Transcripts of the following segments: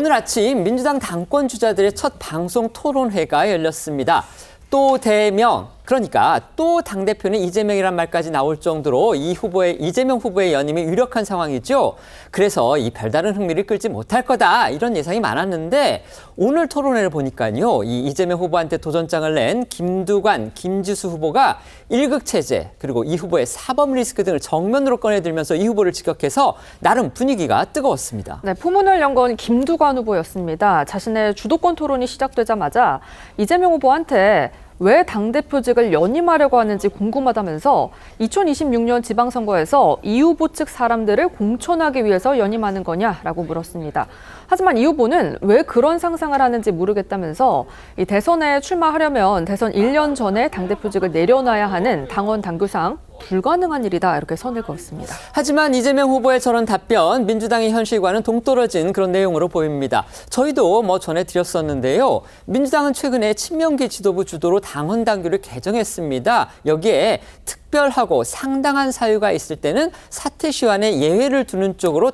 오늘 아침 민주당 당권 주자들의 첫 방송 토론회가 열렸습니다. 또 대명, 그러니까 또 당대표는 이재명이란 말까지 나올 정도로 이재명 후보의 연임이 유력한 상황이죠. 그래서 이 별다른 흥미를 끌지 못할 거다 이런 예상이 많았는데 오늘 토론회를 보니까요. 이 이재명 후보한테 도전장을 낸 김두관, 김지수 후보가 일극체제 그리고 이 후보의 사법 리스크 등을 정면으로 꺼내들면서 이 후보를 직격해서 나름 분위기가 뜨거웠습니다. 네, 포문을 연 건 김두관 후보였습니다. 자신의 주도권 토론이 시작되자마자 이재명 후보한테 왜 당대표직을 연임하려고 하는지 궁금하다면서 2026년 지방선거에서 이 후보 측 사람들을 공천하기 위해서 연임하는 거냐라고 물었습니다. 하지만 이 후보는 왜 그런 상상을 하는지 모르겠다면서 이 대선에 출마하려면 대선 1년 전에 당대표직을 내려놔야 하는 당원 당규상 불가능한 일이다 이렇게 선을 그었습니다. 하지만 이재명 후보의 저런 답변 민주당의 현실과는 동떨어진 그런 내용으로 보입니다. 저희도 전해드렸었는데요. 민주당은 최근에 친명계 지도부 주도로 당원 당규를 개정했습니다. 여기에 특별하고 상당한 사유가 있을 때는 사퇴 시한에 예외를 두는 쪽으로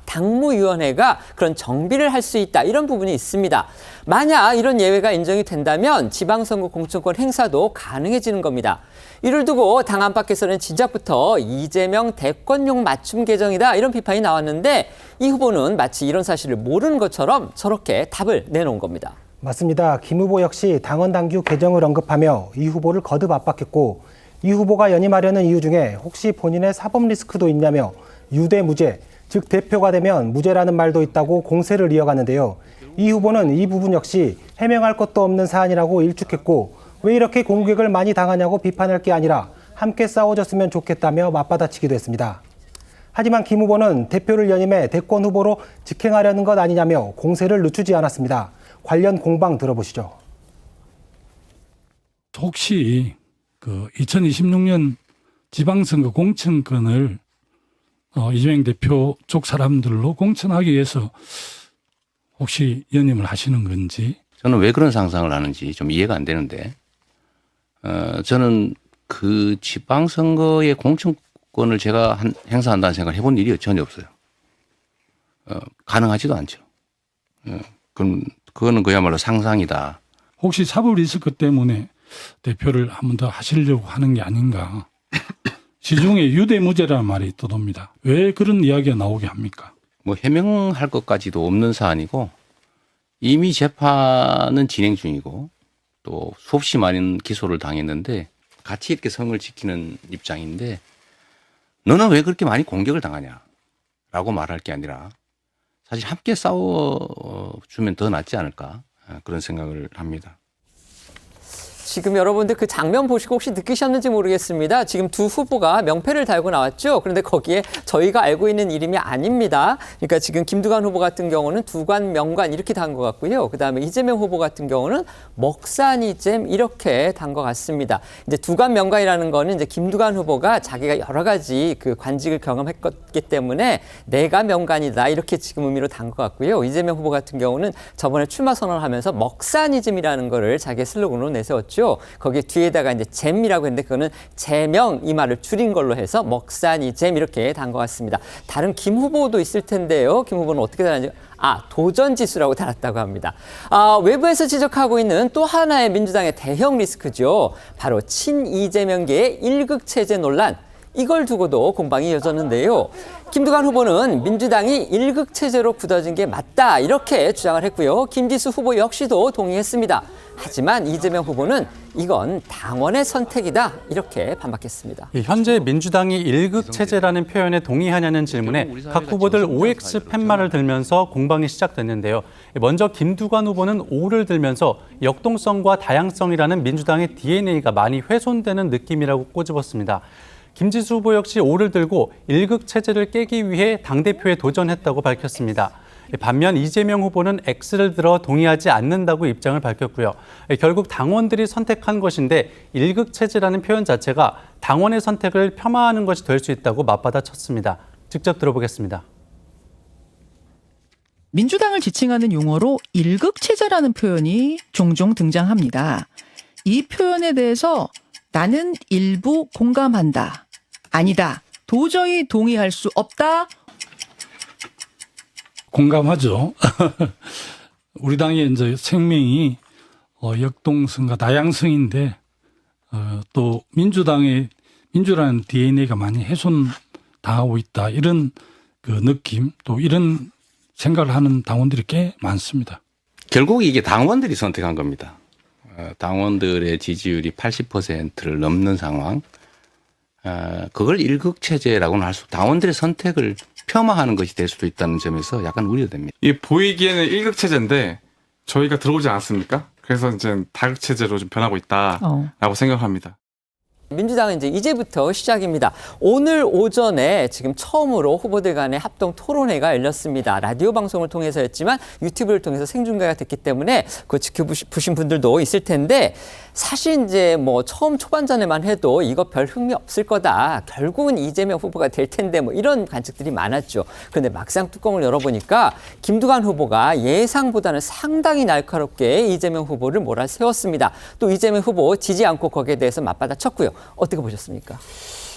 당무위원회가 그런 정비를 할 수 있다 이런 부분이 있습니다. 만약 이런 예외가 인정이 된다면 지방선거 공천권 행사도 가능해지는 겁니다. 이를 두고 당 안팎에서는 진작부터 이재명 대권용 맞춤 개정이다 이런 비판이 나왔는데 이 후보는 마치 이런 사실을 모르는 것처럼 저렇게 답을 내놓은 겁니다. 맞습니다. 김 후보 역시 당원 당규 개정을 언급하며 이 후보를 거듭 압박했고 이 후보가 연임하려는 이유 중에 혹시 본인의 사법 리스크도 있냐며 유대무죄, 즉 대표가 되면 무죄라는 말도 있다고 공세를 이어가는데요. 이 후보는 이 부분 역시 해명할 것도 없는 사안이라고 일축했고 왜 이렇게 공격을 많이 당하냐고 비판할 게 아니라 함께 싸워줬으면 좋겠다며 맞받아치기도 했습니다. 하지만 김 후보는 대표를 연임해 대권 후보로 직행하려는 것 아니냐며 공세를 늦추지 않았습니다. 관련 공방 들어보시죠. 혹시 2026년 지방선거 공천권을 이재명 대표 쪽 사람들로 공천하기 위해서 혹시 연임을 하시는 건지? 저는 왜 그런 상상을 하는지 좀 이해가 안 되는데 저는 그 지방선거의 공천권을 제가 행사한다는 생각을 해본 일이 전혀 없어요. 가능하지도 않죠. 그거는 그야말로 상상이다. 혹시 사법 리스크 때문에 대표를 한 번 더 하시려고 하는 게 아닌가. 시중에 유대무죄라는 말이 떠돕니다. 왜 그런 이야기가 나오게 합니까? 해명할 것까지도 없는 사안이고 이미 재판은 진행 중이고 또 수없이 많은 기소를 당했는데 같이 이렇게 성을 지키는 입장인데 너는 왜 그렇게 많이 공격을 당하냐라고 말할 게 아니라 사실 함께 싸워주면 더 낫지 않을까 그런 생각을 합니다. 지금 여러분들 그 장면 보시고 혹시 느끼셨는지 모르겠습니다. 지금 두 후보가 명패를 달고 나왔죠. 그런데 거기에 저희가 알고 있는 이름이 아닙니다. 그러니까 지금 김두관 후보 같은 경우는 두관, 명관 이렇게 단 것 같고요. 그다음에 이재명 후보 같은 경우는 먹산이잼 이렇게 단 것 같습니다. 이제 두관, 명관이라는 거는 이제 김두관 후보가 자기가 여러 가지 그 관직을 경험했기 때문에 내가 명관이다 이렇게 지금 의미로 단 것 같고요. 이재명 후보 같은 경우는 저번에 출마 선언을 하면서 먹산이즘이라는 거를 자기의 슬로건으로 내세웠죠. 거기에 뒤에다가 이제 잼이라고 했는데 그거는 재명 이 말을 줄인 걸로 해서 먹산이 잼 이렇게 단 것 같습니다. 다른 김 후보도 있을 텐데요. 김 후보는 어떻게 달았는지 도전지수라고 달았다고 합니다. 외부에서 지적하고 있는 또 하나의 민주당의 대형 리스크죠. 바로 친이재명계의 일극체제 논란. 이걸 두고도 공방이 이어졌는데요. 김두관 후보는 민주당이 일극체제로 굳어진 게 맞다 이렇게 주장을 했고요. 김지수 후보 역시도 동의했습니다. 하지만 이재명 후보는 이건 당원의 선택이다 이렇게 반박했습니다. 현재 민주당이 일극체제라는 표현에 동의하냐는 질문에 각 후보들 OX 팻말을 들면서 공방이 시작됐는데요. 먼저 김두관 후보는 O를 들면서 역동성과 다양성이라는 민주당의 DNA가 많이 훼손되는 느낌이라고 꼬집었습니다. 김지수 후보 역시 O를 들고 일극체제를 깨기 위해 당대표에 도전했다고 밝혔습니다. 반면 이재명 후보는 X를 들어 동의하지 않는다고 입장을 밝혔고요. 결국 당원들이 선택한 것인데 일극체제라는 표현 자체가 당원의 선택을 폄하하는 것이 될 수 있다고 맞받아쳤습니다. 직접 들어보겠습니다. 민주당을 지칭하는 용어로 일극체제라는 표현이 종종 등장합니다. 이 표현에 대해서 나는 일부 공감한다. 아니다. 도저히 동의할 수 없다. 공감하죠. 우리 당의 이제 생명이 역동성과 다양성인데 또 민주라는 DNA가 많이 훼손당하고 있다. 이런 그 느낌 또 이런 생각을 하는 당원들이 꽤 많습니다. 결국 이게 당원들이 선택한 겁니다. 당원들의 지지율이 80%를 넘는 상황. 그걸 일극체제라고는 할 수, 당원들의 선택을 폄하하는 것이 될 수도 있다는 점에서 약간 우려됩니다. 이 보이기에는 일극체제인데 저희가 들어오지 않았습니까? 그래서 이제 다극체제로 좀 변하고 있다라고 생각합니다. 민주당은 이제부터 시작입니다. 오늘 오전에 지금 처음으로 후보들 간의 합동 토론회가 열렸습니다. 라디오 방송을 통해서였지만 유튜브를 통해서 생중계가 됐기 때문에 그거 지켜보신 분들도 있을 텐데 사실 처음 초반전에만 해도 이거 별 흥미 없을 거다. 결국은 이재명 후보가 될 텐데 이런 관측들이 많았죠. 그런데 막상 뚜껑을 열어보니까 김두관 후보가 예상보다는 상당히 날카롭게 이재명 후보를 몰아세웠습니다. 또 이재명 후보 지지 않고 거기에 대해서 맞받아쳤고요. 어떻게 보셨습니까?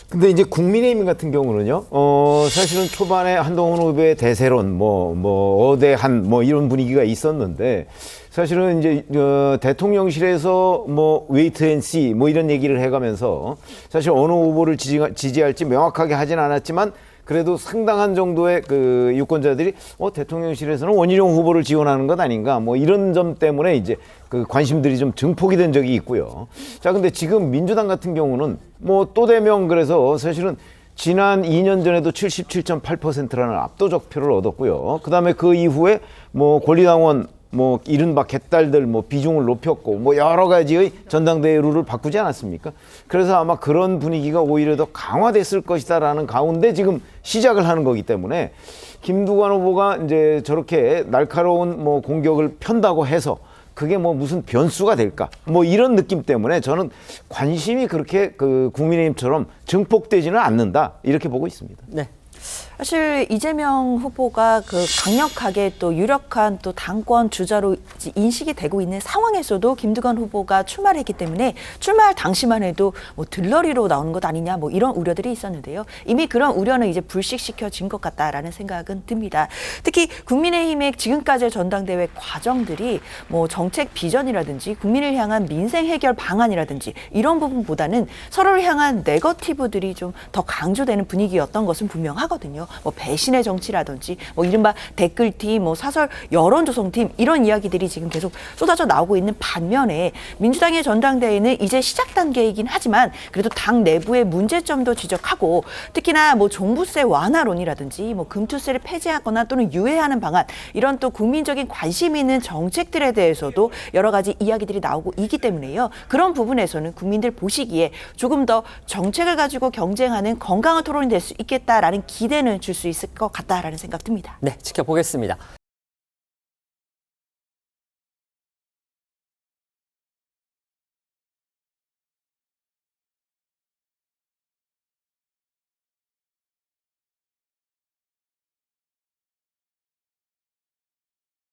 근데 이제 국민의힘 같은 경우는요, 사실은 초반에 한동훈 후보의 대세론, 어대한, 이런 분위기가 있었는데, 사실은 이제, 대통령실에서 웨이트 앤 씨, 이런 얘기를 해가면서, 사실 어느 후보를 지지할지 명확하게 하진 않았지만, 그래도 상당한 정도의 그 유권자들이 대통령실에서는 원희룡 후보를 지원하는 것 아닌가 이런 점 때문에 이제 그 관심들이 좀 증폭이 된 적이 있고요. 자, 근데 지금 민주당 같은 경우는 또 대명 그래서 사실은 지난 2년 전에도 77.8%라는 압도적 표를 얻었고요. 그다음에 그 이후에 권리당원 이른바 개딸들 비중을 높였고 여러 가지의 전당대회 룰을 바꾸지 않았습니까? 그래서 아마 그런 분위기가 오히려 더 강화됐을 것이다라는 가운데 지금 시작을 하는 거기 때문에 김두관 후보가 이제 저렇게 날카로운 공격을 편다고 해서 그게 무슨 변수가 될까? 이런 느낌 때문에 저는 관심이 그렇게 그 국민의힘처럼 증폭되지는 않는다 이렇게 보고 있습니다. 네. 사실 이재명 후보가 그 강력하게 또 유력한 또 당권 주자로 인식이 되고 있는 상황에서도 김두관 후보가 출마를 했기 때문에 출마할 당시만 해도 들러리로 나오는 것 아니냐 이런 우려들이 있었는데요. 이미 그런 우려는 이제 불식시켜진 것 같다라는 생각은 듭니다. 특히 국민의힘의 지금까지의 전당대회 과정들이 정책 비전이라든지 국민을 향한 민생 해결 방안이라든지 이런 부분보다는 서로를 향한 네거티브들이 좀 더 강조되는 분위기였던 것은 분명하거든요. 배신의 정치라든지 이른바 댓글팀, 사설 여론조성팀 이런 이야기들이 지금 계속 쏟아져 나오고 있는 반면에 민주당의 전당대회는 이제 시작 단계이긴 하지만 그래도 당 내부의 문제점도 지적하고 특히나 종부세 완화론이라든지 금투세를 폐지하거나 또는 유예하는 방안 이런 또 국민적인 관심 있는 정책들에 대해서도 여러 가지 이야기들이 나오고 있기 때문에요. 그런 부분에서는 국민들 보시기에 조금 더 정책을 가지고 경쟁하는 건강한 토론이 될 수 있겠다라는 기대는 줄 수 있을 것 같다라는 생각 듭니다. 네, 지켜보겠습니다.